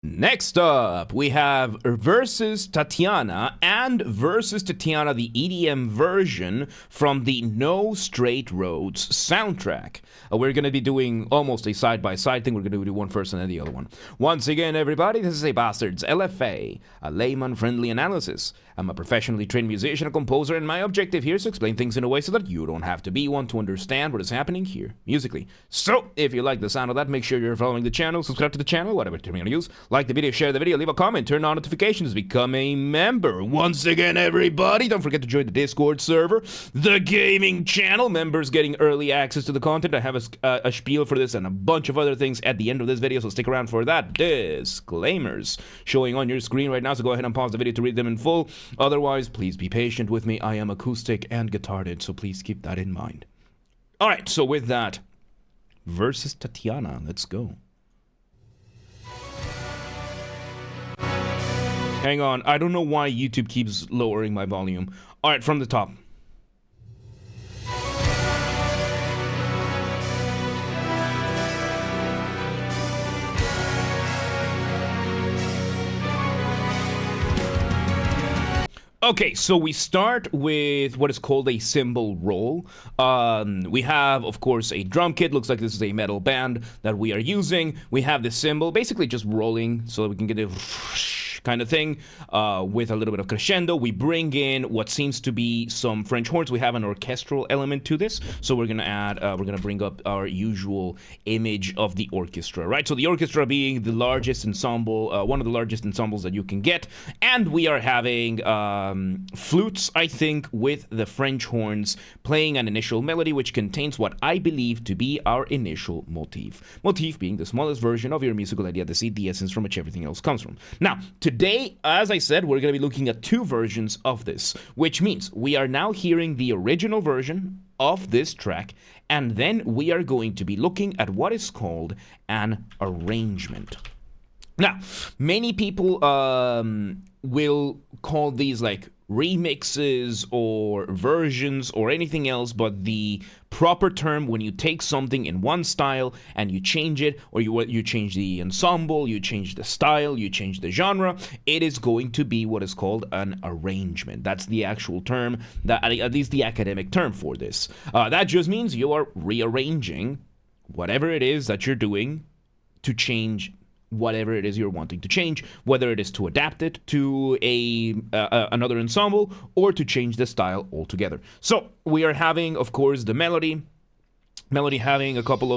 Next up, we have Versus Tatiana and Versus Tatiana, the EDM version from the No Straight Roads soundtrack. We're going to be doing almost a side-by-side thing. We're going to do one first and then the other one. Once again, everybody, this is a Basterd's LFA, a layman-friendly analysis. I'm a professionally trained musician and composer, and my objective here is to explain things in a way so that you don't have to be one to understand what is happening here, musically. So, if you like the sound of that, make sure you're following the channel, subscribe to the channel, whatever term you're going to use. Like the video, share the video, leave a comment, turn on notifications, become a member. Once again, everybody, don't forget to join the Discord server, the gaming channel, members getting early access to the content. I have a spiel for this and a bunch of other things at the end of this video, so stick around for that. Disclaimers showing on your screen right now, so go ahead and pause the video to read them in full. Otherwise, please be patient with me. I am acoustic and guitarded, so please keep that in mind. Alright, so with that, Versus Tatiana, let's go. Hang on, I don't know why YouTube keeps lowering my volume. Alright, from the top. Okay, so we start with what is called a cymbal roll. We have, of course, a drum kit. Looks like this is a metal band that we are using. We have the cymbal basically just rolling so that we can get a kind of thing with a little bit of crescendo. We bring in what seems to be some French horns. We have an orchestral element to this, so we're gonna add, we're gonna bring up our usual image of the orchestra, right? So the orchestra being the largest ensemble, one of the largest ensembles that you can get, and we are having flutes, I think, with the French horns playing an initial melody which contains what I believe to be our initial motif. Motif being the smallest version of your musical idea, the seed, the essence from which everything else comes from. Now, today, as I said, we're going to be looking at two versions of this, which means we are now hearing the original version of this track, and then we are going to be looking at what is called an arrangement. Now, many people will call these like remixes or versions or anything else, but the proper term when you take something in one style and you change it, or you change the ensemble, you change the style, you change the genre, it is going to be what is called an arrangement. That's the actual term, that at least the academic term for this. That just means you are rearranging whatever it is that you're doing to change whatever it is you're wanting to change, whether it is to adapt it to another ensemble or to change the style altogether. So we are having, of course, the melody having a couple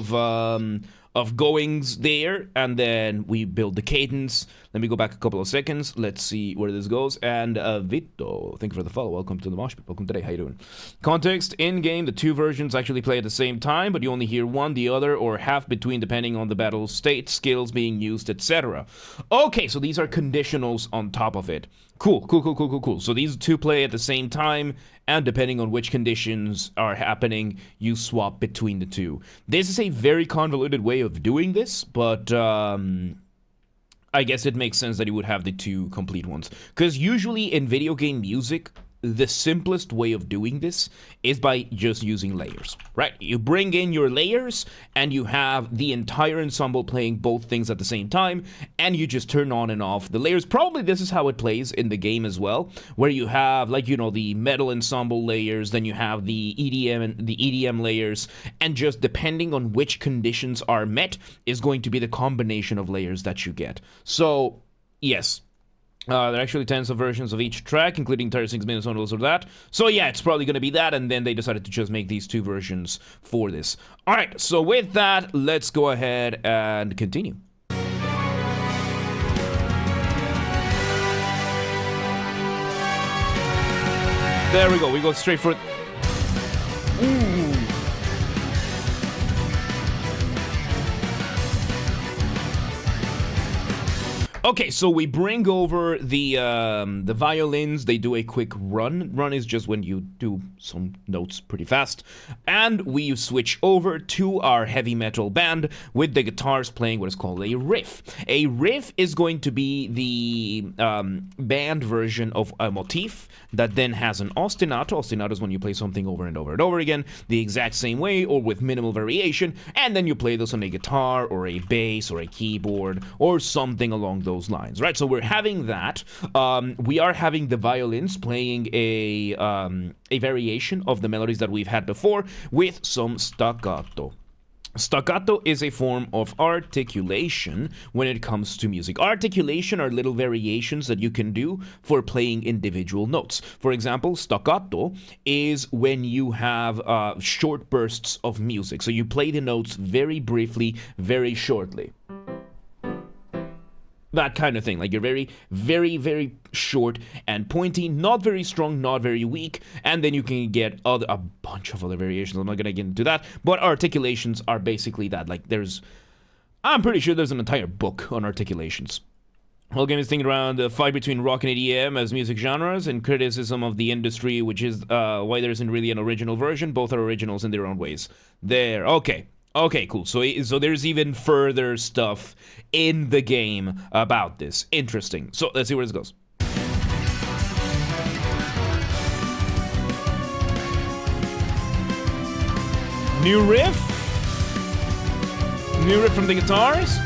of goings there, and then we build the cadence. Let me go back a couple of seconds. Let's see where this goes. And Vito, thank you for the follow. Welcome to the Mosh Pit. Welcome today. How you doing? Context: in game, the two versions actually play at the same time, but you only hear one, the other, or half between, depending on the battle state, skills being used, etc. Okay, so these are conditionals on top of it. Cool. So these two play at the same time, and depending on which conditions are happening, you swap between the two. This is a very convoluted way of doing this, but I guess it makes sense that you would have the two complete ones. Because usually in video game music, the simplest way of doing this is by just using layers, right? You bring in your layers and you have the entire ensemble playing both things at the same time, and you just turn on and off the layers. Probably this is how it plays in the game as well, where you have, like, you know, the metal ensemble layers, then you have the EDM layers, and just depending on which conditions are met is going to be the combination of layers that you get. So, yes. There are actually tens of versions of each track, including 36 minutes on those or that. So yeah, it's probably going to be that, and then they decided to just make these two versions for this. Alright, so with that, let's go ahead and continue. There we go, we go straight for it. Ooh. Okay, so we bring over the violins. They do a quick run. Run is just when you do some notes pretty fast. And we switch over to our heavy metal band with the guitars playing what is called a riff. A riff is going to be the band version of a motif that then has an ostinato. Ostinato is when you play something over and over and over again, the exact same way or with minimal variation, and then you play this on a guitar or a bass or a keyboard or something along those those lines, right? So we're having that. We are having the violins playing a variation of the melodies that we've had before with some staccato. Staccato is a form of articulation when it comes to music. Articulation are little variations that you can do for playing individual notes. For example, staccato is when you have short bursts of music. So you play the notes very briefly, very shortly. That kind of thing. Like you're very, very, very short and pointy, not very strong, not very weak, and then you can get a bunch of other variations. I'm not gonna get into that, but articulations are basically that. Like I'm pretty sure there's an entire book on articulations. Whole game is thinking around the fight between rock and EDM as music genres and criticism of the industry, which is why there isn't really an original version. Both are originals in their own ways. There, okay. Okay, cool. So there's even further stuff in the game about this. Interesting. So let's see where this goes. New riff? New riff from the guitars?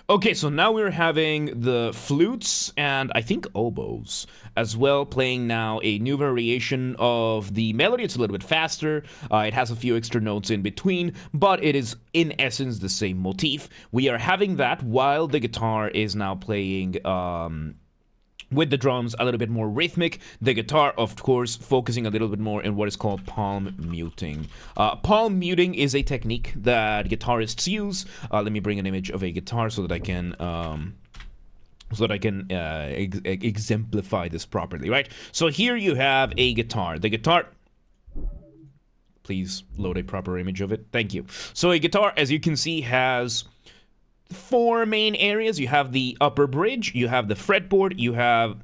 Okay, so now we're having the flutes and I think oboes as well playing now a new variation of the melody. It's a little bit faster. It has a few extra notes in between, but it is in essence the same motif. We are having that while the guitar is now playing with the drums a little bit more rhythmic. The guitar, of course, focusing a little bit more in what is called palm muting. Palm muting is a technique that guitarists use. Let me bring an image of a guitar so that I can exemplify this properly, right? So here you have a guitar. The guitar... Please load a proper image of it. Thank you. So a guitar, as you can see, has 4 main areas. You have the upper bridge, you have the fretboard, you have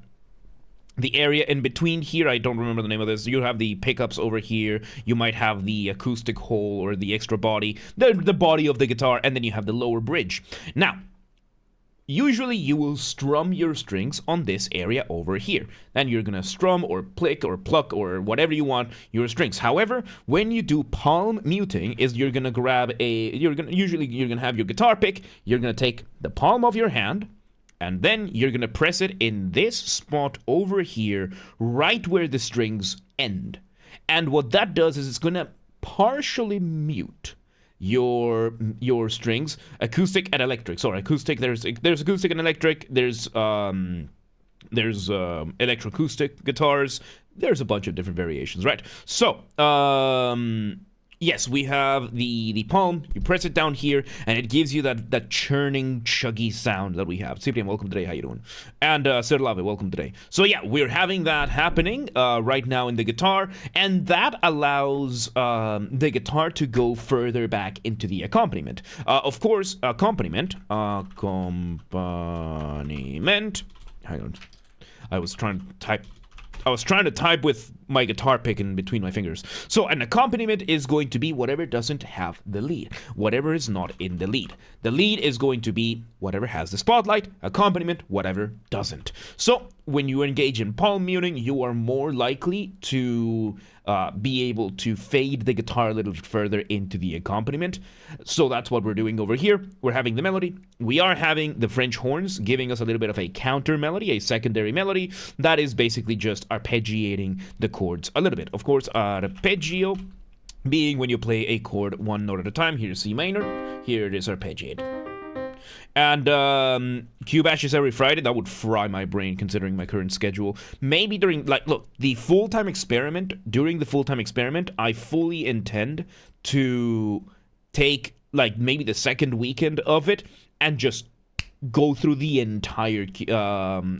the area in between here. I don't remember the name of this. You have the pickups over here. You might have the acoustic hole or the extra body, the body of the guitar, and then you have the lower bridge. Now, usually you will strum your strings on this area over here. Then you're gonna strum or plick or pluck or whatever you want your strings. However, when you do palm muting, you're gonna have your guitar pick, you're gonna take the palm of your hand, and then you're gonna press it in this spot over here, right where the strings end. And what that does is it's gonna partially mute your strings, acoustic and electric. Sorry, acoustic. There's acoustic and electric. There's electroacoustic guitars. There's a bunch of different variations, right? So yes, we have the palm. You press it down here, and it gives you that churning, chuggy sound that we have. Cyprian, welcome today. How you doing? And Serlave, welcome today. So yeah, we're having that happening right now in the guitar, and that allows the guitar to go further back into the accompaniment. Of course, accompaniment. Hang on, I was trying to type with my guitar pick in between my fingers. So an accompaniment is going to be whatever doesn't have the lead, whatever is not in the lead. The lead is going to be whatever has the spotlight, accompaniment, whatever doesn't. So when you engage in palm muting, you are more likely to be able to fade the guitar a little further into the accompaniment. So that's what we're doing over here. We're having the melody. We are having the French horns giving us a little bit of a counter melody, a secondary melody that is basically just arpeggiating the chords a little bit. Of course, arpeggio being when you play a chord one note at a time. Here's C minor. Here it is arpeggiated. And Q Bash is every Friday. That would fry my brain considering my current schedule. Maybe during, look, the full-time experiment, during the full-time experiment, I fully intend to take, maybe the second weekend of it and just go through the entire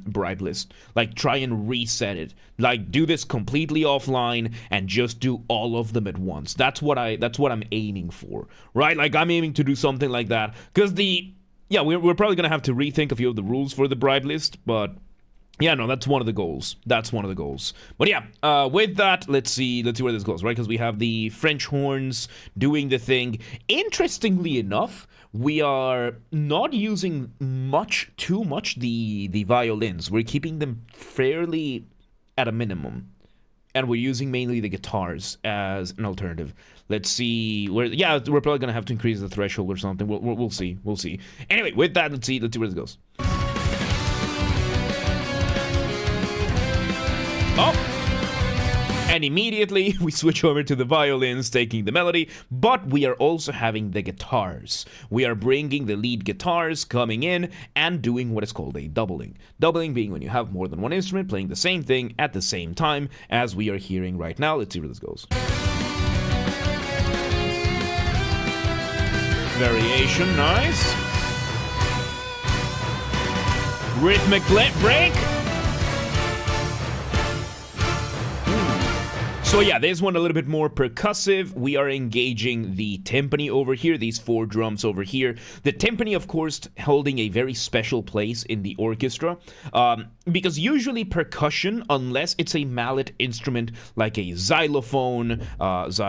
bribe list. Try and reset it. Do this completely offline and just do all of them at once. That's what I'm aiming for, right? I'm aiming to do something like that. Because we're probably going to have to rethink a few of the rules for the bribe list, but yeah, no, that's one of the goals. But yeah, with that, let's see where this goes, right? Because we have the French horns doing the thing. Interestingly enough, we are not using too much the violins. We're keeping them fairly at a minimum. and we're using mainly the guitars as an alternative. Let's see where. Yeah, we're probably gonna have to increase the threshold or something. We'll see. We'll see. Anyway, with that, let's see where this goes. Oh. And immediately we switch over to the violins taking the melody, but we are also having the guitars. We are bringing the lead guitars coming in and doing what is called a doubling. Doubling being when you have more than one instrument playing the same thing at the same time, as we are hearing right now. Let's see where this goes. Variation, nice. Rhythmic break. So yeah, there's one a little bit more percussive. We are engaging the timpani over here, these 4 drums over here. The timpani, of course, holding a very special place in the orchestra, because usually percussion, unless it's a mallet instrument like a xylophone, like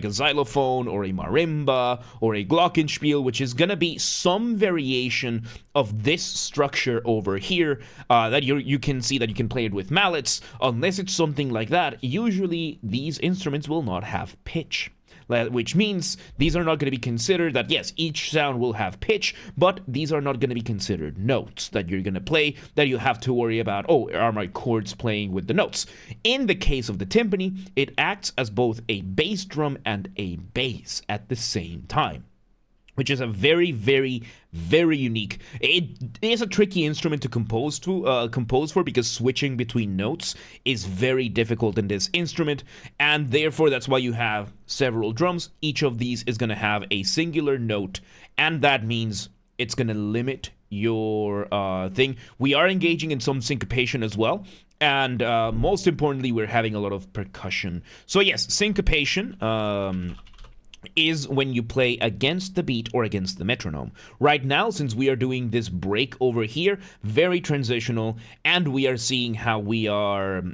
a xylophone or a marimba or a glockenspiel, which is gonna be some variation of this structure over here, that you can see that you can play it with mallets. Unless it's something like that, usually these instruments will not have pitch, which means these are not going to be considered that, yes, each sound will have pitch, but these are not going to be considered notes that you're going to play, that you have to worry about, oh, are my chords playing with the notes? In the case of the timpani, it acts as both a bass drum and a bass at the same time, which is a very, very, very unique. It is a tricky instrument to compose for, because switching between notes is very difficult in this instrument, and therefore that's why you have several drums. Each of these is going to have a singular note, and that means it's going to limit your thing. We are engaging in some syncopation as well. And most importantly, we're having a lot of percussion. So yes, syncopation is when you play against the beat or against the metronome. Right now, since we are doing this break over here, very transitional, and we are seeing how we are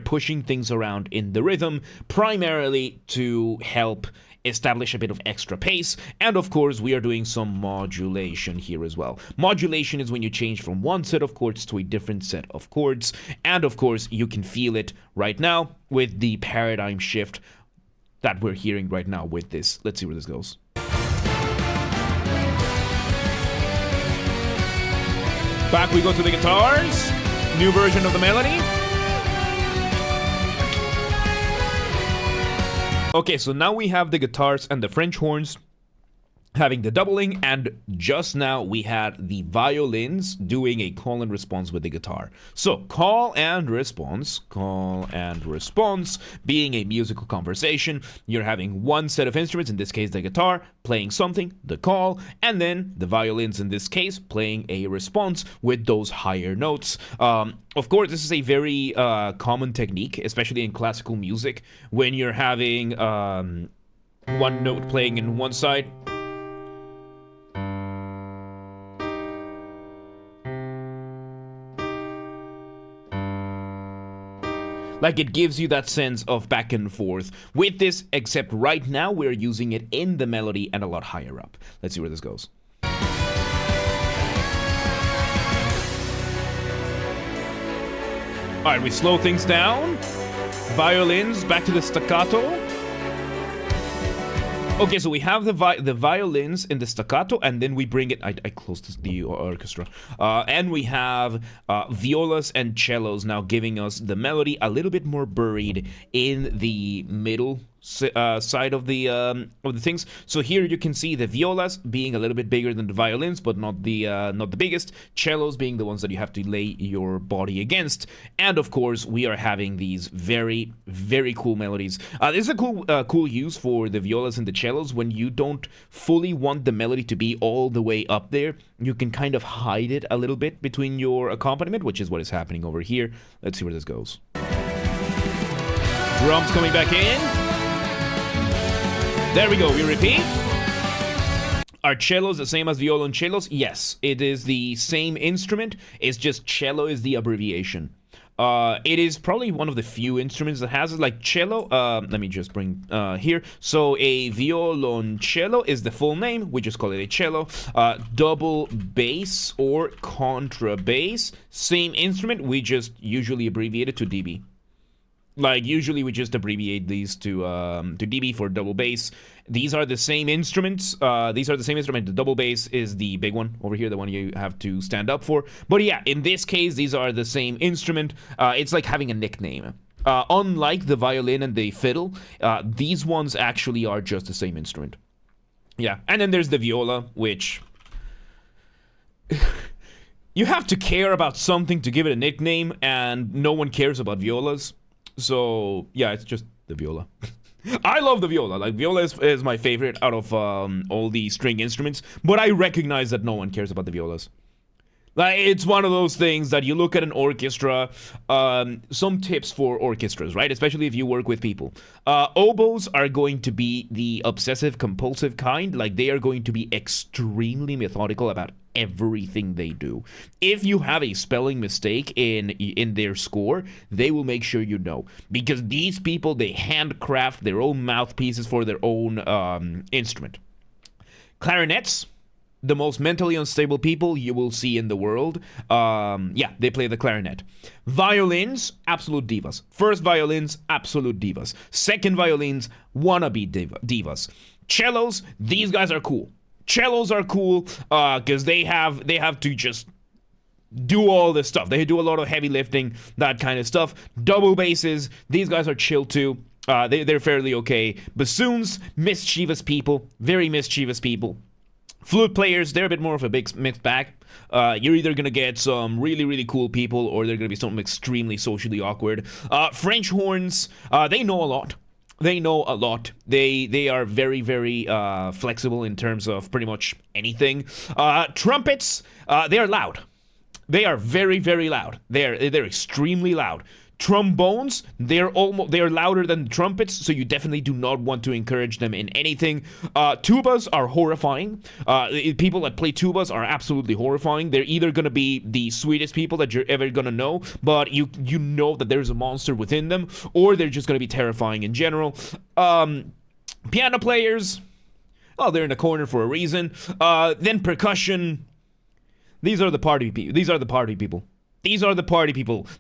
pushing things around in the rhythm, primarily to help establish a bit of extra pace, and of course we are doing some modulation here as well. Modulation is when you change from one set of chords to a different set of chords, and of course you can feel it right now with the paradigm shift that we're hearing right now with this. Let's see where this goes. Back we go to the guitars. New version of the melody. Okay, so now we have the guitars and the French horns having the doubling, and just now we had the violins doing a call and response with the guitar. So call and response being a musical conversation. You're having one set of instruments, in this case the guitar, playing something, the call, and then the violins in this case playing a response with those higher notes. Of course, this is a very common technique, especially in classical music, when you're having one note playing in one side. Like, it gives you that sense of back and forth with this, except right now we're using it in the melody and a lot higher up. Let's see where this goes. Alright, we slow things down. Violins, back to the staccato. Okay, so we have the violins in the staccato, and then we bring it. I closed the orchestra, and we have violas and cellos now giving us the melody a little bit more buried in the middle side of the things. So here you can see the violas being a little bit bigger than the violins, but not the biggest. Cellos being the ones that you have to lay your body against, and of course we are having these very, very cool melodies. This is a cool use for the violas and the cellos. When you don't fully want the melody to be all the way up there, you can kind of hide it a little bit between your accompaniment, which is what is happening over here. Let's see where this goes. Drums coming back in. There we go, we repeat. Are cellos the same as violoncellos? Yes, it is the same instrument. It's just cello is the abbreviation. It is probably one of the few instruments that has it, like cello. Let me just bring here. So a violoncello is the full name. We just call it a cello. Double bass or contrabass, same instrument. We just usually abbreviate it to dB. Like, usually we just abbreviate these to dB for double bass. These are the same instruments. The double bass is the big one over here, the one you have to stand up for. But yeah, in this case, these are the same instrument. It's like having a nickname. Unlike the violin and the fiddle, these ones actually are just the same instrument. Yeah, and then there's the viola, which... you have to care about something to give it a nickname, and no one cares about violas. So, yeah, it's just the viola. I love the viola. Like, viola is my favorite out of all the string instruments, but I recognize that no one cares about the violas. Like, it's one of those things that you look at an orchestra, some tips for orchestras, right? Especially if you work with people. Oboes are going to be the obsessive-compulsive kind. Like, they are going to be extremely methodical about everything they do. If you have a spelling mistake in their score, they will make sure you know. Because these people, they handcraft their own mouthpieces for their own instrument. Clarinets, the most mentally unstable people you will see in the world. Yeah, they play the clarinet. Violins, absolute divas. First violins, absolute divas. Second violins, wannabe divas. Cellos, these guys are cool. Cellos are cool because they have to just do all this stuff. They do a lot of heavy lifting, that kind of stuff. Double basses, these guys are chill too. They're fairly okay. Bassoons, mischievous people, very mischievous people. Flute players, they're a bit more of a big mixed bag. You're either going to get some really, really cool people, or they're going to be something extremely socially awkward. French horns, they know a lot. They know a lot. They are very, very flexible in terms of pretty much anything. Trumpets, they are loud. They are very, very loud. They're extremely loud. Trombones, they're louder than trumpets, so you definitely do not want to encourage them in anything. Tubas are horrifying. People that play tubas are absolutely horrifying. They're either going to be the sweetest people that you're ever going to know, but you know that there's a monster within them, or they're just going to be terrifying in general. Piano players, well, they're in a corner for a reason. Then percussion, these are the party people. These are the party people.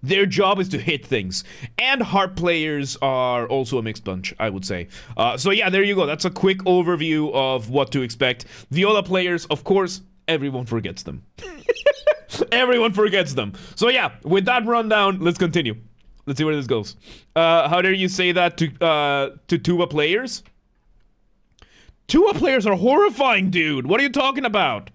Their job is to hit things. And harp players are also a mixed bunch, I would say. So yeah, there you go. That's a quick overview of what to expect. Viola players, of course, everyone forgets them. Everyone forgets them. So yeah, with that rundown, let's continue. Let's see where this goes. How dare you say that to tuba players? Tuba players are horrifying, dude. What are you talking about?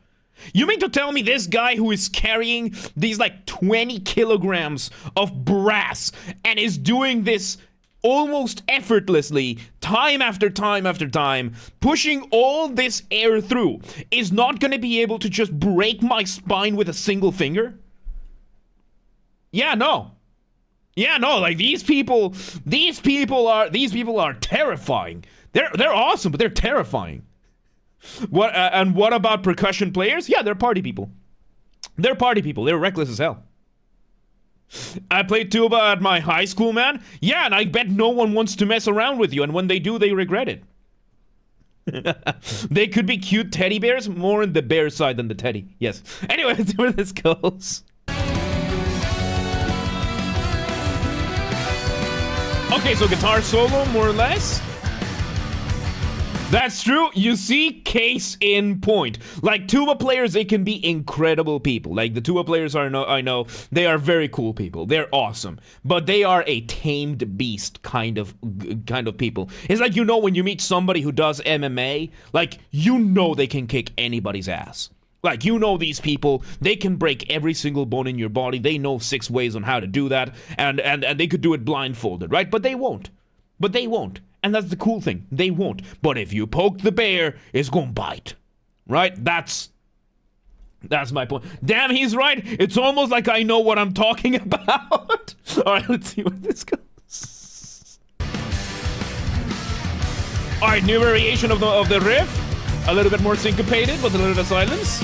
You mean to tell me this guy who is carrying these like 20 kilograms of brass and is doing this almost effortlessly, time after time after time, pushing all this air through, is not going to be able to just break my spine with a single finger? Yeah, no. Like these people are terrifying. They're awesome, but they're terrifying. What about percussion players? Yeah, they're party people. They're reckless as hell. I played tuba at my high school, man. Yeah, and I bet no one wants to mess around with you, and when they do, they regret it. They could be cute teddy bears, more on the bear side than the teddy. Yes. Anyway, let's see where this goes. Okay, so guitar solo, more or less. That's true. You see, case in point. Like, tuba players, they can be incredible people. Like, the tuba players I know, they are very cool people. They're awesome. But they are a tamed beast kind of people. It's like, you know, when you meet somebody who does MMA, like, you know they can kick anybody's ass. Like, you know these people, they can break every single bone in your body. They know 6 ways on how to do that. And they could do it blindfolded, right? But they won't. And that's the cool thing. They won't. But if you poke the bear, it's gonna bite. Right? That's my point. Damn, he's right. It's almost like I know what I'm talking about. Alright, let's see where this goes. Alright, new variation of the riff. A little bit more syncopated, with a little bit of silence.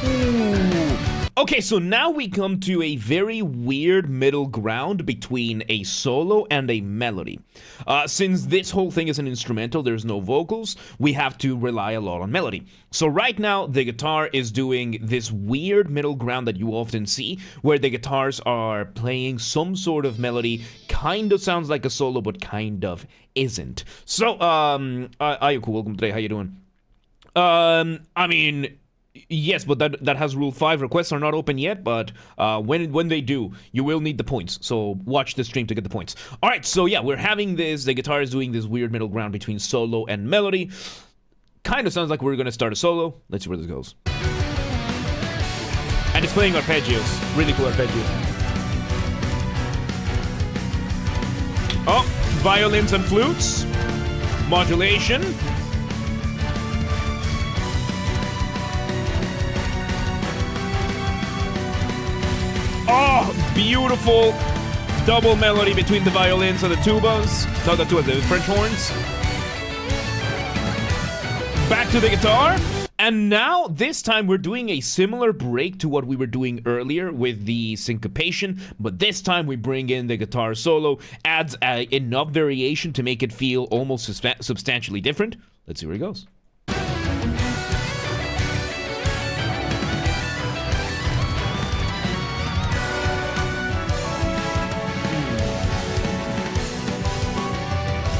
Ooh. Okay, so now we come to a very weird middle ground between a solo and a melody. Since this whole thing is an instrumental, there's no vocals, we have to rely a lot on melody. So right now, the guitar is doing this weird middle ground that you often see, where the guitars are playing some sort of melody, kind of sounds like a solo, but kind of isn't. So, Ayuku, welcome today, how you doing? I mean... Yes, but that has rule 5. Requests are not open yet, but when they do, you will need the points. So watch the stream to get the points. All right, so yeah, we're having this. The guitar is doing this weird middle ground between solo and melody. Kind of sounds like we're going to start a solo. Let's see where this goes. And it's playing arpeggios. Really cool arpeggios. Oh, violins and flutes. Modulation. Oh, beautiful double melody between the violins and the tubas. No, the French horns. Back to the guitar. And now, this time, we're doing a similar break to what we were doing earlier with the syncopation. But this time, we bring in the guitar solo. Adds enough variation to make it feel almost substantially different. Let's see where it goes.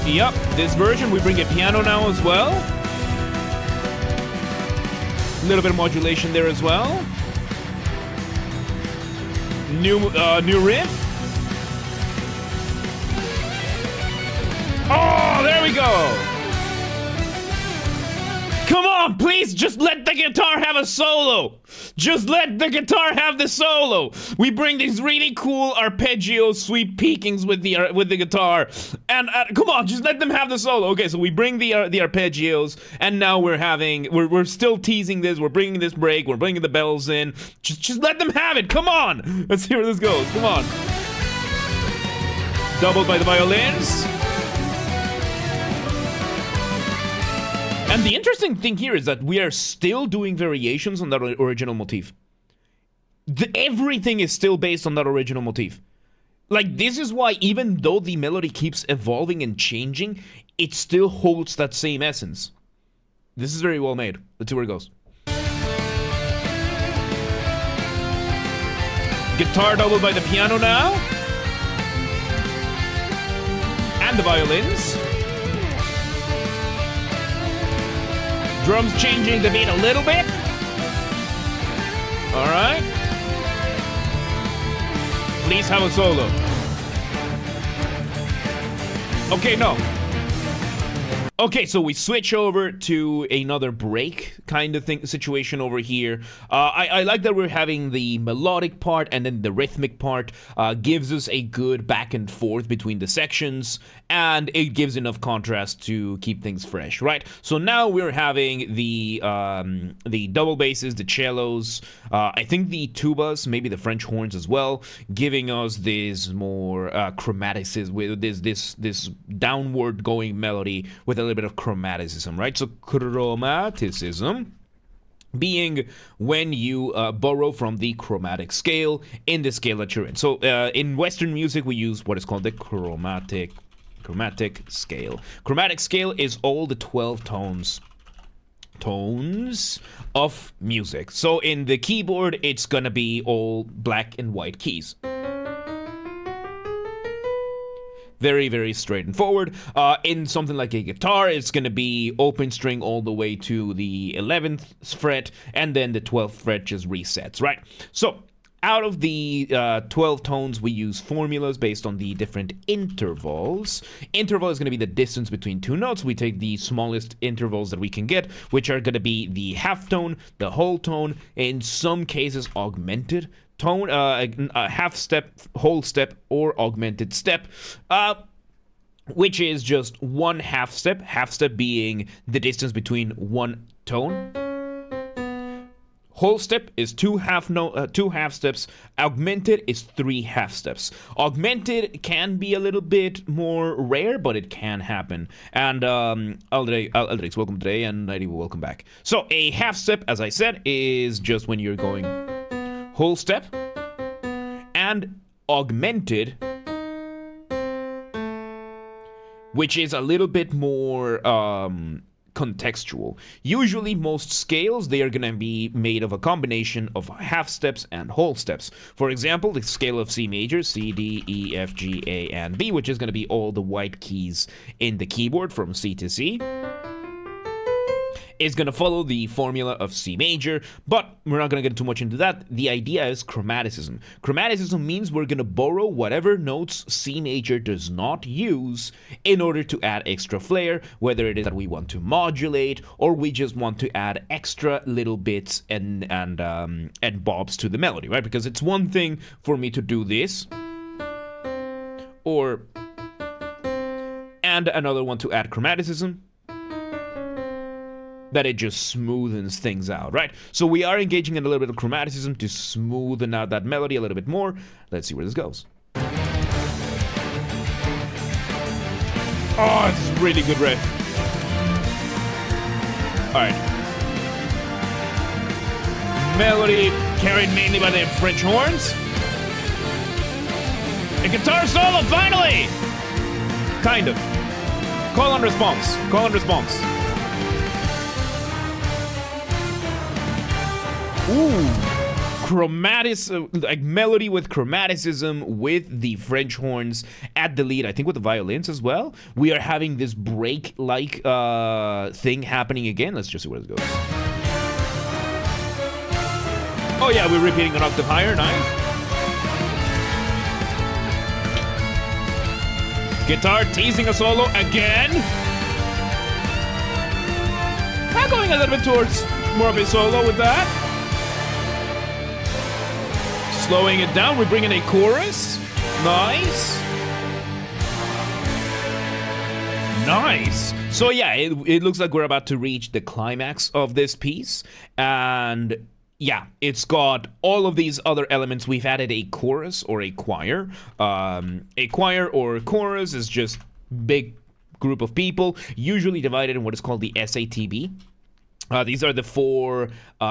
Yep, this version, we bring a piano now as well. A little bit of modulation there as well. New riff. Oh, there we go. Come on, please, just let the guitar have a solo. Just let the guitar have the solo. We bring these really cool arpeggio sweep peakings with the guitar, and come on, just let them have the solo. Okay, so we bring the arpeggios, and now we're still teasing this. We're bringing this break. We're bringing the bells in. Just let them have it. Come on, let's see where this goes. Come on. Doubled by the violins. And the interesting thing here is that we are still doing variations on that original motif. Everything is still based on that original motif. Like, this is why even though the melody keeps evolving and changing, it still holds that same essence. This is very well made. Let's see where it goes. Guitar doubled by the piano now. And the violins. Drums changing the beat a little bit. All right. Please have a solo. Okay, no. Okay, so we switch over to another break kind of situation over here. I like that we're having the melodic part and then the rhythmic part. Gives us a good back and forth between the sections, and it gives enough contrast to keep things fresh, right? So now we're having the double basses, the cellos, I think the tubas, maybe the French horns as well, giving us this more chromaticism, with this downward going melody with a little bit of chromaticism, right? So chromaticism being when you borrow from the chromatic scale in the scale that you're in. So in Western music, we use what is called the chromatic scale. Chromatic scale is all the 12 tones of music. So in the keyboard, it's gonna be all black and white keys. Very, very straight and forward. In something like a guitar, it's going to be open string all the way to the 11th fret, and then the 12th fret just resets, right? So, out of the 12 tones, we use formulas based on the different intervals. Interval is going to be the distance between two notes. We take the smallest intervals that we can get, which are going to be the half tone, the whole tone, in some cases augmented tone, half step, whole step, or augmented step, which is just one half step being the distance between one tone. Whole step is two half steps. Augmented is 3 half steps. Augmented can be a little bit more rare, but it can happen. And Aldrix, welcome today, and Nighty, welcome back. So a half step, as I said, is just when you're going whole step, and augmented, which is a little bit more contextual. Usually most scales, they are going to be made of a combination of half steps and whole steps. For example, the scale of C major, C, D, E, F, G, A, and B, which is going to be all the white keys in the keyboard from C to C, is going to follow the formula of C major, but we're not going to get too much into that. The idea is chromaticism. Chromaticism means we're going to borrow whatever notes C major does not use in order to add extra flair, whether it is that we want to modulate or we just want to add extra little bits and bobs to the melody, right? Because it's one thing for me to do this, and another one to add chromaticism, that it just smoothens things out, right? So we are engaging in a little bit of chromaticism to smoothen out that melody a little bit more. Let's see where this goes. Oh, this is a really good riff. Alright. Melody carried mainly by the French horns. A guitar solo, finally! Kind of. Call and response. Call and response. Ooh, like melody with chromaticism with the French horns at the lead, I think with the violins as well. We are having this break-like thing happening again. Let's just see where it goes. Oh yeah, we're repeating an octave higher, nice. Guitar teasing a solo again. I'm going a little bit towards more of a solo with that. Slowing it down, we bring in a chorus. Nice. Nice. So yeah, it looks like we're about to reach the climax of this piece. And yeah, it's got all of these other elements. We've added a chorus or a choir. A choir or chorus is just big group of people, usually divided in what is called the SATB. These are the four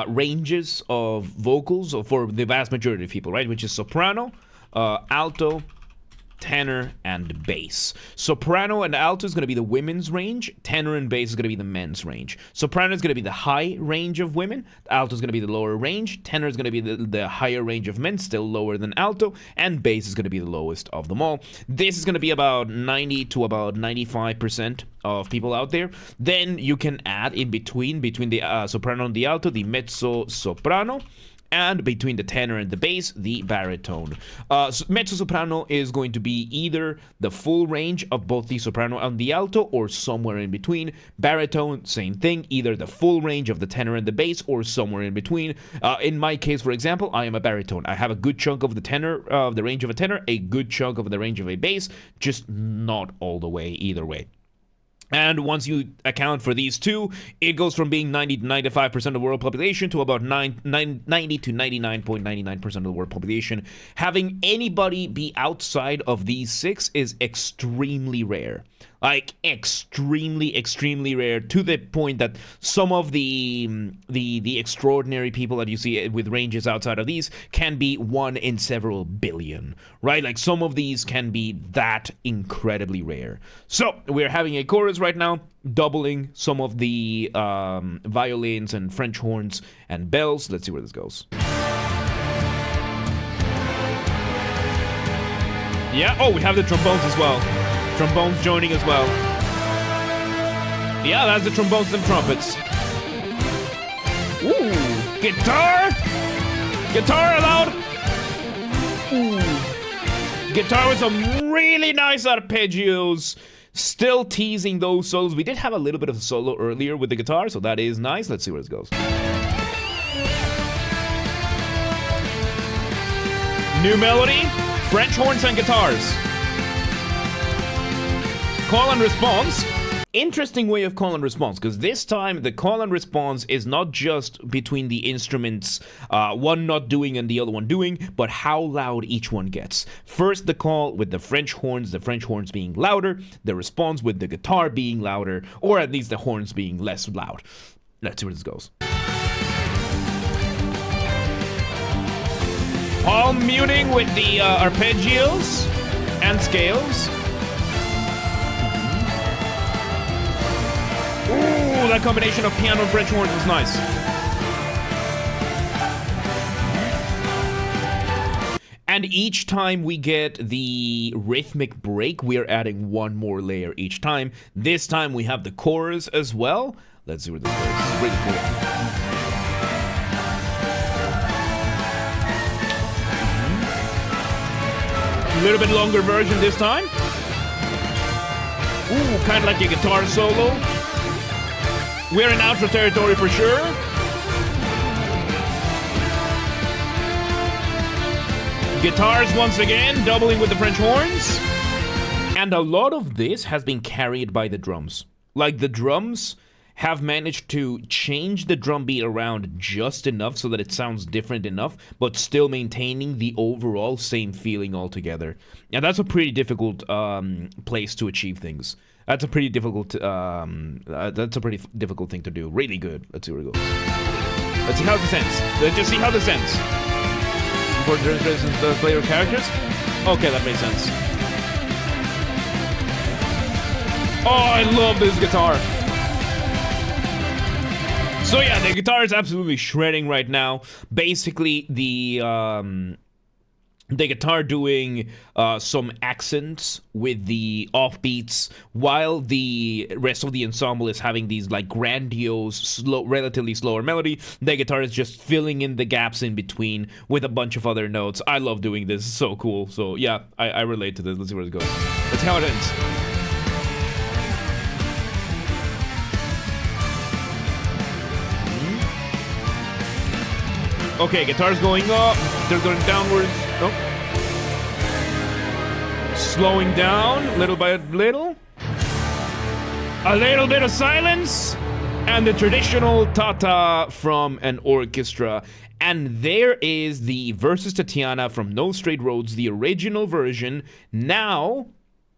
ranges of vocals for the vast majority of people, right? Which is soprano, alto, tenor, and bass. Soprano and alto is going to be the women's range. Tenor and bass is going to be the men's range. Soprano is going to be the high range of women. Alto is going to be the lower range. Tenor is going to be the higher range of men, still lower than alto. And bass is going to be the lowest of them all. This is going to be about 90 to about 95% of people out there. Then you can add in between the soprano and the alto, the mezzo soprano. And between the tenor and the bass, the baritone. Mezzo-soprano is going to be either the full range of both the soprano and the alto or somewhere in between. Baritone, same thing, either the full range of the tenor and the bass or somewhere in between. In my case, for example, I am a baritone. I have a good chunk of the tenor, the range of a tenor, a good chunk of the range of a bass, just not all the way either way. And once you account for these two, it goes from being 90 to 95% of the world population to about 90 to 99.99% of the world population. Having anybody be outside of these six is extremely rare. Like, extremely rare, to the point that some of the extraordinary people that you see with ranges outside of these can be one in several billion, right? Like, some of these can be that incredibly rare. So, we're having a chorus right now, doubling some of the violins and French horns and bells. Let's see where this goes. Yeah, oh, we have the trombones as well. Trombones joining as well. Yeah, that's the trombones and trumpets. Ooh, guitar! Guitar allowed! Ooh. Guitar with some really nice arpeggios. Still teasing those solos. We did have a little bit of a solo earlier with the guitar, so that is nice. Let's see where this goes. New melody, French horns and guitars. Call and response. Interesting way of call and response, because this time the call and response is not just between the instruments, one not doing and the other one doing, but how loud each one gets. First the call with the French horns being louder, the response with the guitar being louder, or at least the horns being less loud. Let's see where this goes. palm muting with the arpeggios and scales. Ooh, that combination of piano and French horns was nice. And each time we get the rhythmic break, we are adding one more layer each time. This time we have the chorus as well. Let's see where this goes. This is really cool. A little bit longer version this time. Ooh, kind of like a guitar solo. We're in outro territory for sure. Guitars once again, doubling with the French horns. And a lot of this has been carried by the drums. Like, the drums have managed to change the drum beat around just enough so that it sounds different enough, but still maintaining the overall same feeling altogether. And that's a pretty difficult place to achieve things. That's a pretty difficult thing to do. Really good. Let's see where it goes. Let's see how this ends. Let's just see how this ends. For the player characters? Okay, that makes sense. Oh, I love this guitar. So yeah, the guitar is absolutely shredding right now. Basically, the guitar doing some accents with the offbeats, while the rest of the ensemble is having these like grandiose, relatively slower melody. The guitar is just filling in the gaps in between with a bunch of other notes. I love doing this. It's so cool. So yeah, I relate to this. Let's see where it goes. Let's see how it ends. Okay, guitar's going up. They're going downwards. Nope. Slowing down, little by little. A little bit of silence. And the traditional ta-ta from an orchestra. And there is the Versus Tatiana from No Straight Roads, the original version. Now,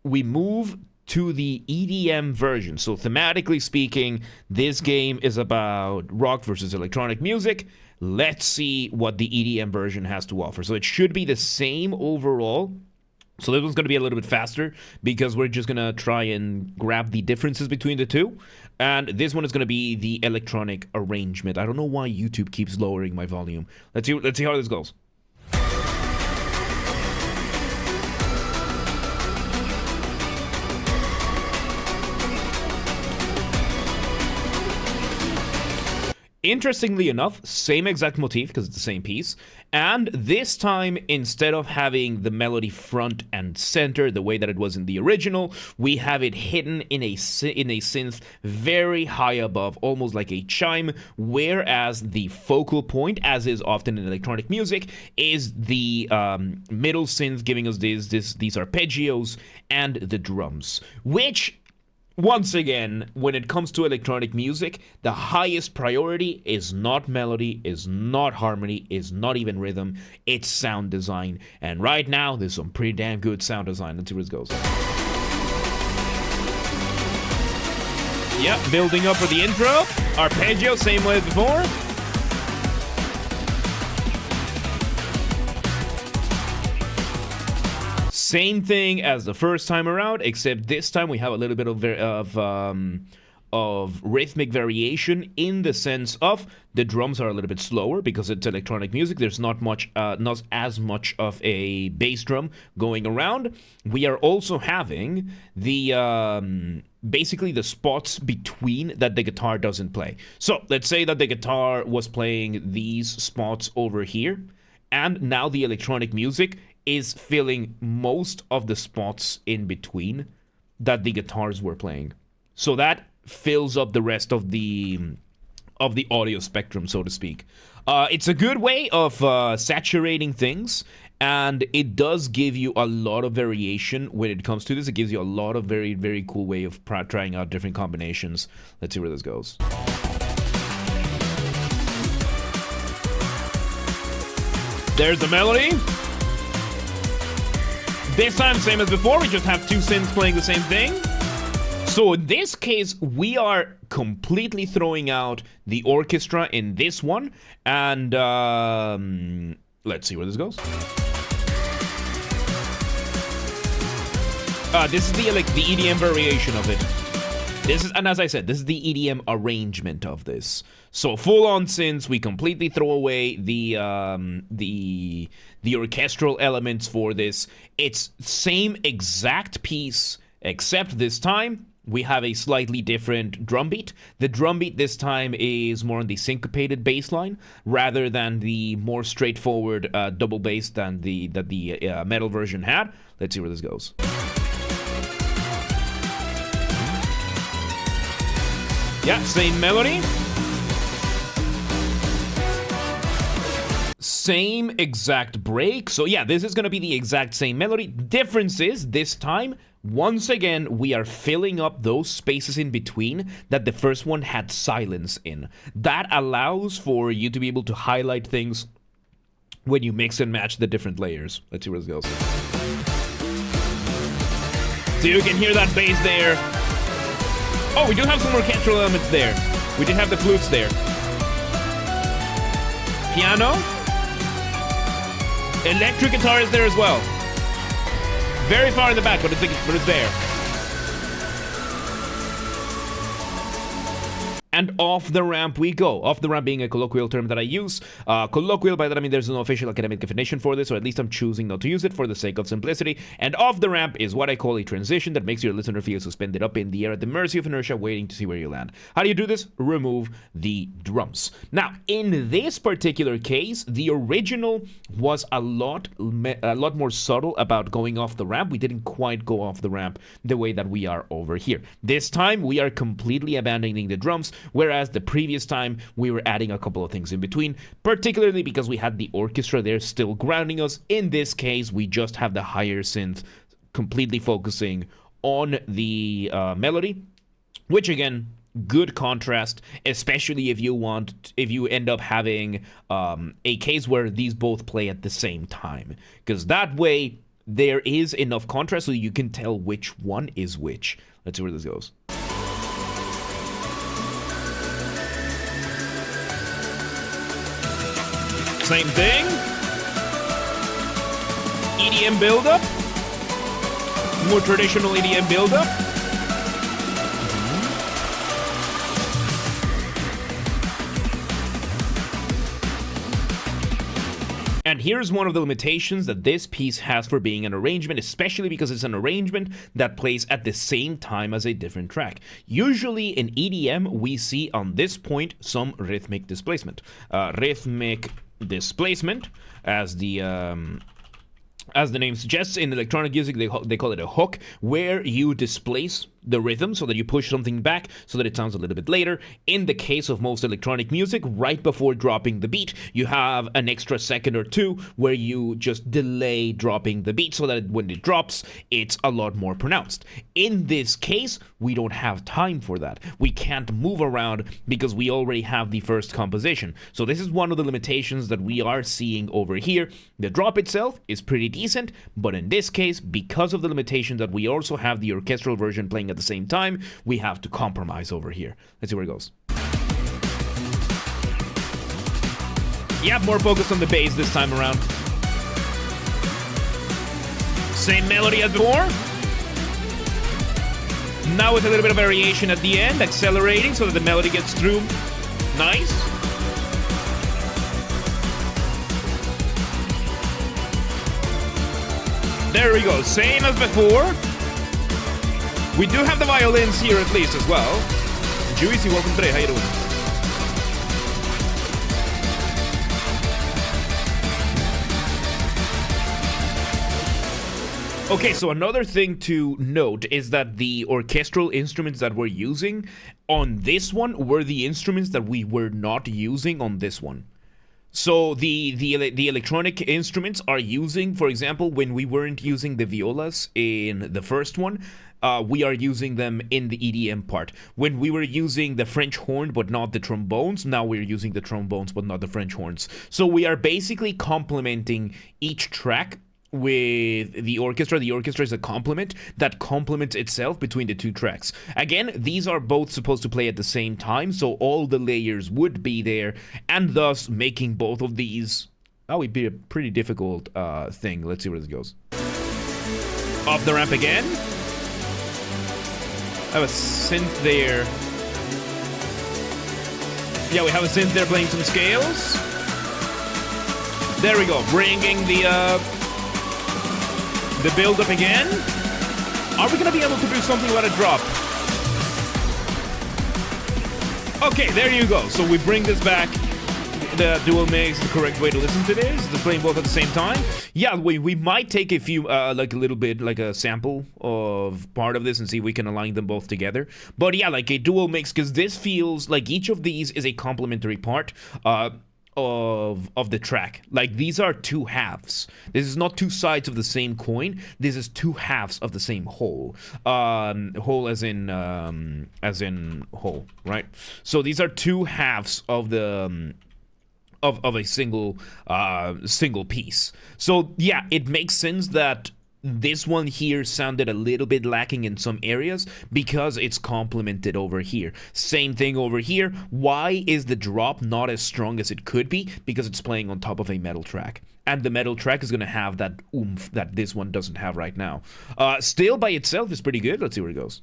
we move to the EDM version. So thematically speaking, this game is about rock versus electronic music. Let's see what the EDM version has to offer. So it should be the same overall. So this one's going to be a little bit faster because we're just going to try and grab the differences between the two. And this one is going to be the electronic arrangement. I don't know why YouTube keeps lowering my volume. Let's see how this goes. Interestingly enough, same exact motif because it's the same piece, and this time instead of having the melody front and center the way that it was in the original, we have it hidden in a synth very high above, almost like a chime, whereas the focal point, as is often in electronic music, is the middle synth giving us these arpeggios and the drums, which, once again, when it comes to electronic music, the highest priority is not melody, is not harmony, is not even rhythm, it's sound design. And right now, there's some pretty damn good sound design. Let's see where it goes. Yep, building up for the intro. Arpeggio, same way as before. Same thing as the first time around, except this time we have a little bit of rhythmic variation in the sense of the drums are a little bit slower because it's electronic music. There's not as much of a bass drum going around. We are also having the basically the spots between that the guitar doesn't play. So let's say that the guitar was playing these spots over here, and now the electronic music is filling most of the spots in between that the guitars were playing. So that fills up the rest of the audio spectrum, so to speak. It's a good way of saturating things, and it does give you a lot of variation when it comes to this. It gives you a lot of very, very cool way of trying out different combinations. Let's see where this goes. There's the melody. This time, same as before, we just have two synths playing the same thing. So in this case, we are completely throwing out the orchestra in this one. And Let's see where this goes. This is the EDM variation of it. This is, and as I said, this is the EDM arrangement of this. So full on synths, we completely throw away the orchestral elements for this. It's same exact piece, except this time we have a slightly different drum beat. The drum beat this time is more on the syncopated bass line rather than the more straightforward double bass than the metal version had. Let's see where this goes. Yeah, same melody. Same exact break. So yeah, this is going to be the exact same melody. Difference is, this time, once again, we are filling up those spaces in between that the first one had silence in. That allows for you to be able to highlight things when you mix and match the different layers. Let's see where this goes. So you can hear that bass there. Oh, we do have some orchestral elements there. We did have the flutes there. Piano. Electric guitar is there as well. Very far in the back, but it's there. And off the ramp we go. Off the ramp being a colloquial term that I use. Colloquial, by that I mean there's no official academic definition for this, or at least I'm choosing not to use it for the sake of simplicity. And off the ramp is what I call a transition that makes your listener feel suspended up in the air at the mercy of inertia, waiting to see where you land. How do you do this? Remove the drums. Now, in this particular case, the original was a lot more subtle about going off the ramp. We didn't quite go off the ramp the way that we are over here. This time, we are completely abandoning the drums, whereas the previous time we were adding a couple of things in between, particularly because we had the orchestra there still grounding us. In this case, we just have the higher synth completely focusing on the melody, which again, good contrast, especially if you end up having a case where these both play at the same time, because that way there is enough contrast so you can tell which one is which. Let's see where this goes. Same thing. EDM build-up. More traditional EDM build-up. And here's one of the limitations that this piece has for being an arrangement, especially because it's an arrangement that plays at the same time as a different track. Usually in EDM, we see on this point some rhythmic displacement. Rhythmic displacement, as the name suggests, in electronic music they call it a hook, where you displace the rhythm so that you push something back so that it sounds a little bit later. In the case of most electronic music, right before dropping the beat, you have an extra second or two where you just delay dropping the beat so that when it drops, it's a lot more pronounced. In this case, we don't have time for that. We can't move around because we already have the first composition. So this is one of the limitations that we are seeing over here. The drop itself is pretty decent, but in this case, because of the limitation that we also have the orchestral version playing at the same time, we have to compromise over here. Let's see where it goes. Yeah, more focus on the bass this time around. Same melody as before. Now with a little bit of variation at the end, accelerating so that the melody gets through. Nice. There we go, same as before. We do have the violins here at least as well. Juicy, welcome today, how you doing? Okay, so another thing to note is that the orchestral instruments that we're using on this one were the instruments that we were not using on this one. So the electronic instruments are using, for example, when we weren't using the violas in the first one, we are using them in the EDM part. When we were using the French horn but not the trombones, now we're using the trombones but not the French horns. So we are basically complementing each track with the orchestra. The orchestra is a complement that complements itself between the two tracks. Again, these are both supposed to play at the same time, so all the layers would be there, and thus making both of these That would be a pretty difficult thing. Let's see where this goes. Up the ramp again. I have a synth there. Yeah, we have a synth there playing some scales. There we go. Bringing the build up again. Are we going to be able to do something about a drop? Okay, there you go. So we bring this back. The dual mix, the correct way to listen to this, the playing both at the same time. Yeah, we might take a few, like a little bit, like a sample of part of this and see if we can align them both together. But yeah, like a dual mix, because this feels like each of these is a complementary part of the track. Like, these are two halves. This is not two sides of the same coin. This is two halves of the same whole. Whole as in whole, right? So these are two halves of the of a single piece. So yeah, it makes sense that this one here sounded a little bit lacking in some areas because it's complemented over here. Same thing over here. Why is the drop not as strong as it could be? Because it's playing on top of a metal track. And the metal track is going to have that oomph that this one doesn't have right now. Still by itself is pretty good. Let's see where it goes.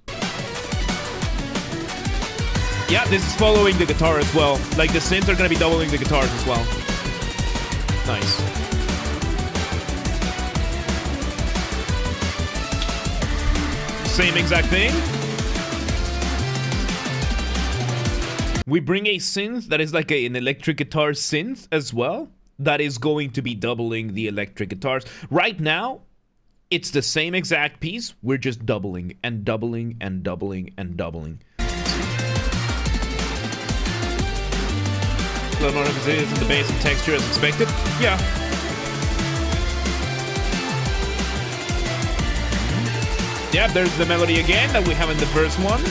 Yeah, this is following the guitar as well. Like, the synths are going to be doubling the guitars as well. Nice. Same exact thing. We bring a synth that is like an electric guitar synth as well. That is going to be doubling the electric guitars. Right now, it's the same exact piece. We're just doubling and doubling and doubling and doubling. A little more emphasis in the bass and texture as expected. Yeah. Yeah, there's the melody again that we have in the first one.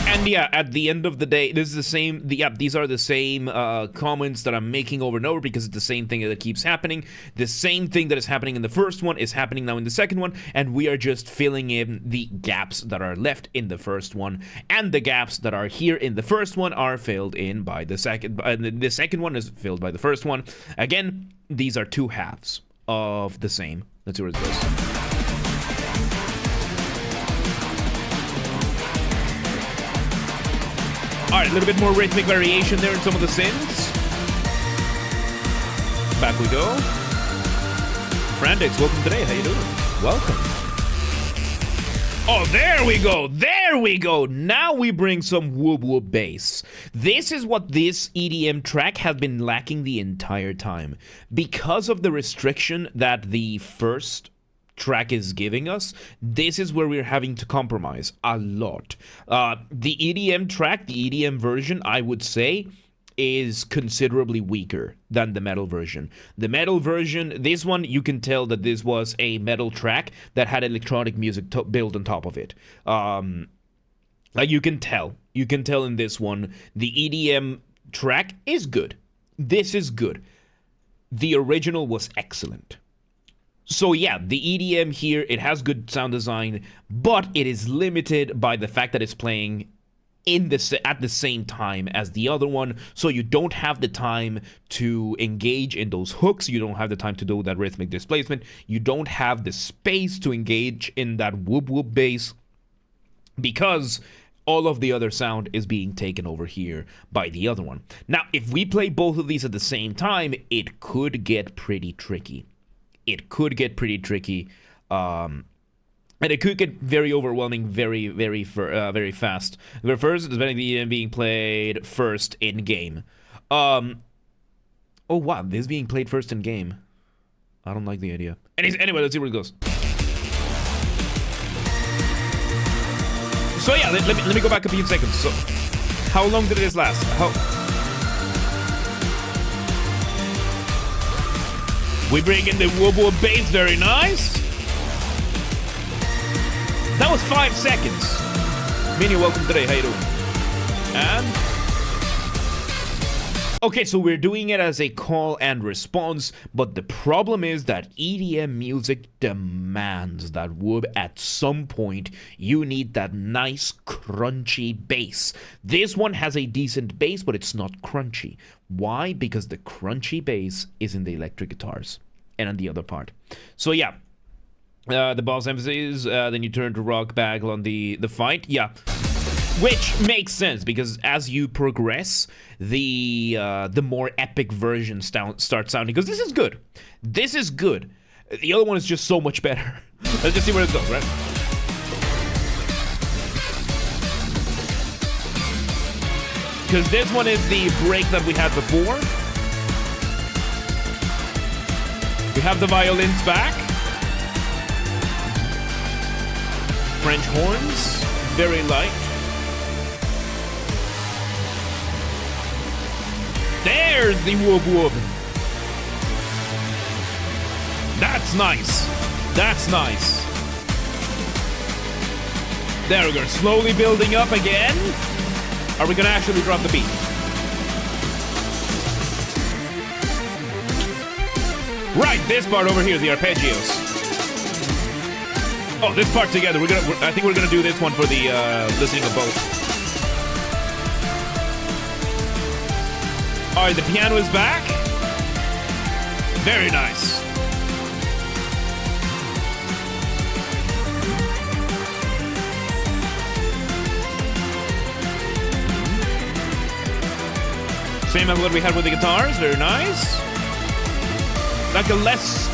And yeah, at the end of the day, this is the same. These are the same comments that I'm making over and over because it's the same thing that keeps happening. The same thing that is happening in the first one is happening now in the second one, and we are just filling in the gaps that are left in the first one, and the gaps that are here in the first one are filled in by the second. The second one is filled by the first one. Again, these are two halves of the same. Let's see where it goes. Alright, a little bit more rhythmic variation there in some of the synths. Back we go. Frandix, welcome today. How you doing? Welcome. Oh, there we go. There we go. Now we bring some whoop whoop bass. This is what this EDM track has been lacking the entire time. Because of the restriction that the first track is giving us, this is where we're having to compromise a lot. The EDM track, the EDM version, I would say, is considerably weaker than the metal version. The metal version, this one, you can tell that this was a metal track that had electronic music built on top of it. Like, you can tell in this one, the EDM track is good. This is good. The original was excellent. So yeah, the EDM here, it has good sound design, but it is limited by the fact that it's playing at the same time as the other one, so you don't have the time to engage in those hooks, you don't have the time to do that rhythmic displacement, you don't have the space to engage in that whoop whoop bass, because all of the other sound is being taken over here by the other one. Now, if we play both of these at the same time, it could get pretty tricky. It could get pretty tricky, and it could get very overwhelming very fast. The first is being played first in game. Oh wow, this is being played first in game. I don't like the idea. Anyway, let's see where it goes. So yeah, let me go back a few seconds. So, how long did this last? We bring in the whoop whoop bass, very nice. That was 5 seconds. Mini, welcome today, how you doing? And Okay, so we're doing it as a call and response, but the problem is that EDM music demands that at some point you need that nice crunchy bass. This one has a decent bass, but it's not crunchy. Why? Because the crunchy bass is in the electric guitars and on the other part. So yeah, the boss emphasis, then you turn to rock back on the fight. Yeah. Which makes sense, because as you progress, the more epic version starts sounding. Because this is good. This is good. The other one is just so much better. Let's just see where it goes, right? Because this one is the break that we had before. We have the violins back. French horns, very light. There's the whoop whoop. That's nice. That's nice. There we go. Slowly building up again. Are we gonna actually drop the beat? Right, this part over here, the arpeggios. Oh, this part together. I think we're gonna do this one for the listening of both. Alright, the piano is back. Very nice. Same as what we had with the guitars. Very nice. Like a less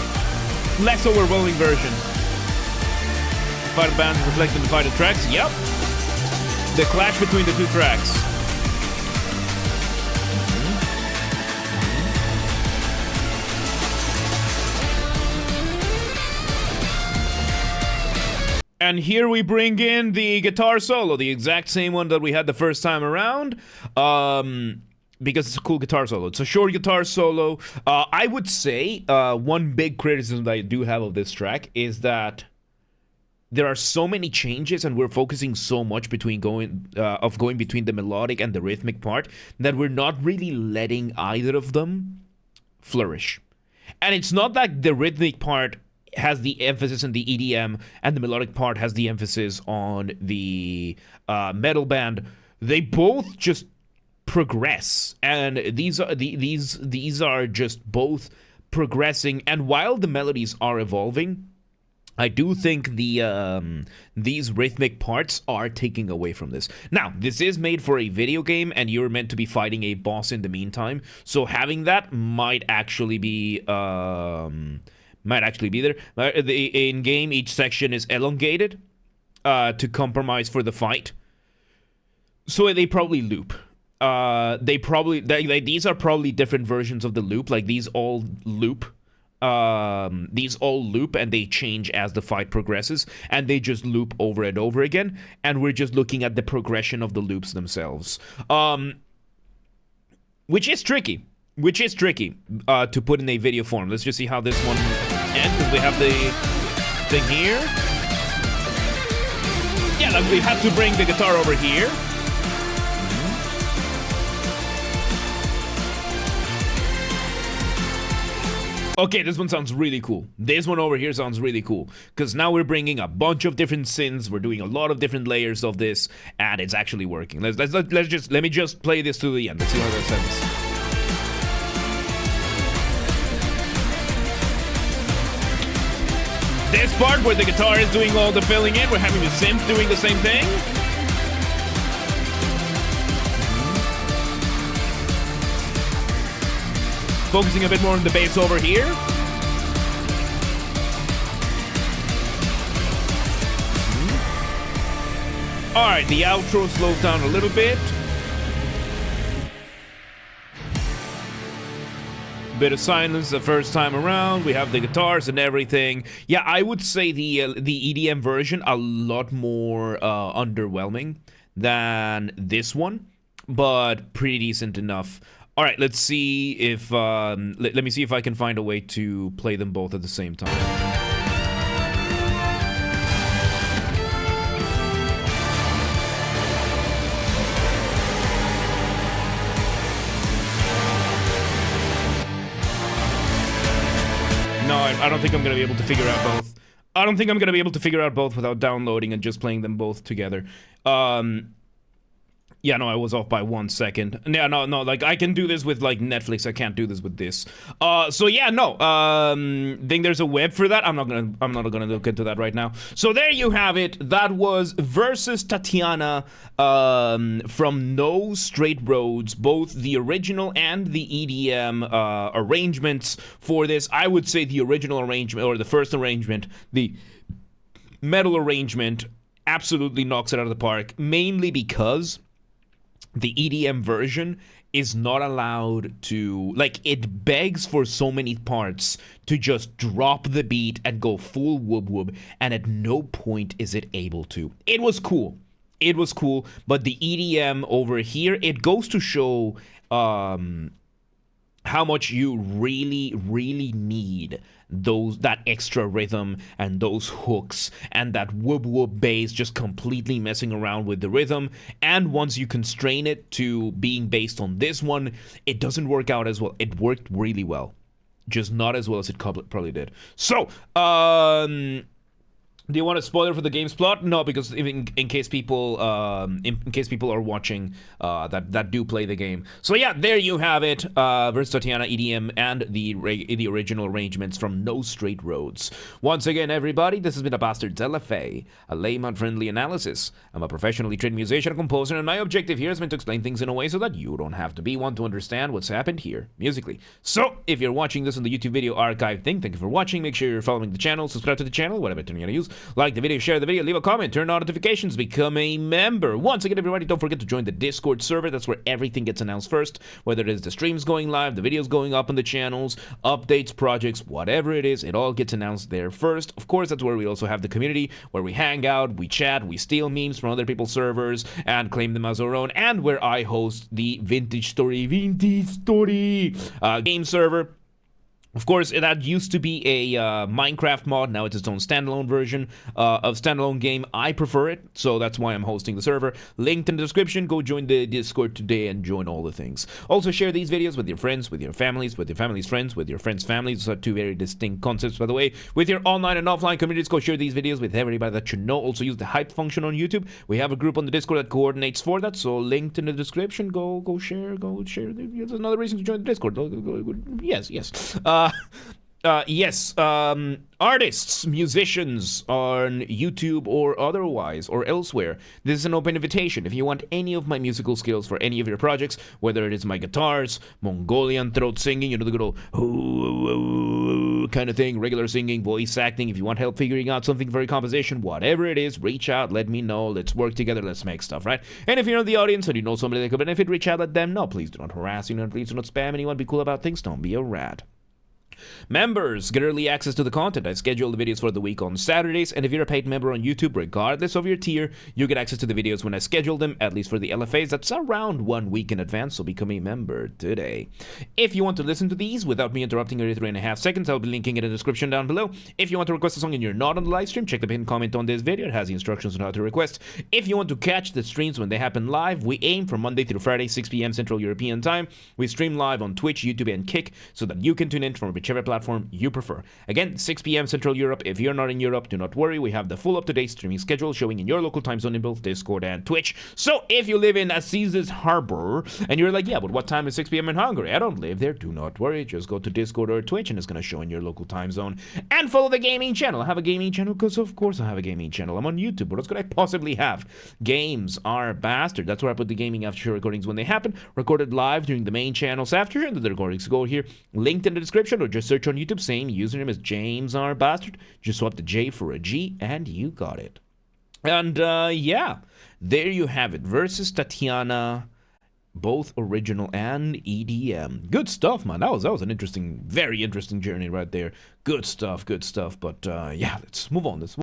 overwhelming version. Fighter bands reflecting the fighter tracks. Yep. The clash between the two tracks. And here we bring in the guitar solo, the exact same one that we had the first time around, because it's a cool guitar solo. It's a short guitar solo. I would say one big criticism that I do have of this track is that there are so many changes, and we're focusing so much going between the melodic and the rhythmic part, that we're not really letting either of them flourish. And it's not that the rhythmic part has the emphasis on the EDM and the melodic part has the emphasis on the metal band. They both just progress, and these are just both progressing. And while the melodies are evolving, I do think these rhythmic parts are taking away from this. Now, this is made for a video game, and you're meant to be fighting a boss in the meantime, so having that might actually be there. In game, each section is elongated to compromise for the fight, so they probably loop. These are probably different versions of the loop. Like these all loop. And they change as the fight progresses, and they just loop over and over again, and we're just looking at the progression of the loops themselves, which is tricky to put in a video form. Let's just see how this one ends, because we have the thing here. Yeah, like we have to bring the guitar over here. Okay, this one sounds really cool. This one over here sounds really cool, because now we're bringing a bunch of different synths. We're doing a lot of different layers of this, and it's actually working. Let me just play this to the end. Let's see how that sounds. This part where the guitar is doing all the filling in, we're having the synth doing the same thing. Focusing a bit more on the bass over here. Alright, the outro slows down a little bit. Bit of silence the first time around. We have the guitars and everything. Yeah, I would say the EDM version a lot more underwhelming than this one, but pretty decent enough. All right, let's see if let me see if I can find a way to play them both at the same time. I don't think I'm gonna be able to figure out both. I don't think I'm gonna be able to figure out both without downloading and just playing them both together. Yeah, no, I was off by 1 second. Yeah, no, like, I can do this with, like, Netflix. I can't do this with this. So yeah, no, think there's a web for that. I'm not gonna look into that right now. So there you have it. That was Versus Tatiana, from No Straight Roads, both the original and the EDM, arrangements for this. I would say the original arrangement, or the first arrangement, the metal arrangement, absolutely knocks it out of the park, mainly because the EDM version is not allowed to, like, it begs for so many parts to just drop the beat and go full whoop whoop, and at no point is it able to. It was cool, but the EDM over here, it goes to show how much you really need that extra rhythm and those hooks and that whoop whoop bass just completely messing around with the rhythm. And once you constrain it to being based on this one, it doesn't work out as well. It worked really well, just not as well as it probably did. So do you want a spoiler for the game's plot? No, because in case people in case people are watching that do play the game. So yeah, there you have it. Versus Tatiana, EDM, and the original arrangements from No Straight Roads. Once again, everybody, this has been a Basterd's LFA, a layman-friendly analysis. I'm a professionally trained musician and composer, and my objective here has been to explain things in a way so that you don't have to be one to understand what's happened here musically. So if you're watching this on the YouTube video archive thing, thank you for watching. Make sure you're following the channel, subscribe to the channel, whatever term you're gonna use. Like the video, share the video, leave a comment, turn on notifications, become a member. Once again, everybody, don't forget to join the Discord server. That's where everything gets announced first, whether it is the streams going live, the videos going up on the channels, updates, projects, whatever it is, it all gets announced there first. Of course, that's where we also have the community, where we hang out, we chat, we steal memes from other people's servers and claim them as our own, and where I host the Vintage Story game server. Of course, that used to be a Minecraft mod. Now it's its own standalone version of standalone game. I prefer it, so that's why I'm hosting the server. Linked in the description. Go join the Discord today and join all the things. Also, share these videos with your friends, with your families, with your family's friends, with your friends' families. Those are two very distinct concepts, by the way. With your online and offline communities, go share these videos with everybody that you know. Also, use the hype function on YouTube. We have a group on the Discord that coordinates for that, so linked in the description. Go share. There's another reason to join the Discord. Yes. Yes, artists, musicians on YouTube or otherwise or elsewhere, this is an open invitation. If you want any of my musical skills for any of your projects, whether it is my guitars, Mongolian throat singing, you know, the good old kind of thing, regular singing, voice acting, if you want help figuring out something for your composition, whatever it is, reach out, let me know, let's work together, let's make stuff, right? And if you're in the audience and you know somebody that could benefit, reach out, let them know. Please do not harass anyone, please do not spam anyone, be cool about things, don't be a rat. Members get early access to the content. I schedule the videos for the week on Saturdays, and if you're a paid member on YouTube, regardless of your tier, you get access to the videos when I schedule them, at least for the LFAs. That's around 1 week in advance, so become a member today. If you want to listen to these without me interrupting every 3.5 seconds, I'll be linking in the description down below. If you want to request a song and you're not on the live stream, check the pinned comment on this video. It has the instructions on how to request. If you want to catch the streams when they happen live, we aim for Monday through Friday, 6 p.m. Central European Time. We stream live on Twitch, YouTube, and Kick so that you can tune in from whichever platform you prefer. Again, 6 p.m. Central Europe. If you're not in Europe, do not worry. We have the full up-to-date streaming schedule showing in your local time zone in both Discord and Twitch. So if you live in Assizes Harbor and you're like, yeah, but what time is 6 p.m. in Hungary? I don't live there. Do not worry. Just go to Discord or Twitch and it's going to show in your local time zone. And follow the gaming channel. I have a gaming channel because of course I have a gaming channel. I'm on YouTube. What else could I possibly have? Games are Bastard. That's where I put the gaming after show recordings when they happen. Recorded live during the main channel's after show, and the recordings go here. Linked in the description, or just search on YouTube. Same username as James R. Bastard. Just swap the J for a G and you got it. And yeah, there you have it. Versus Tatiana, both original and EDM. Good stuff, man. That was an interesting, very interesting journey right there. Good stuff. But yeah, let's move on.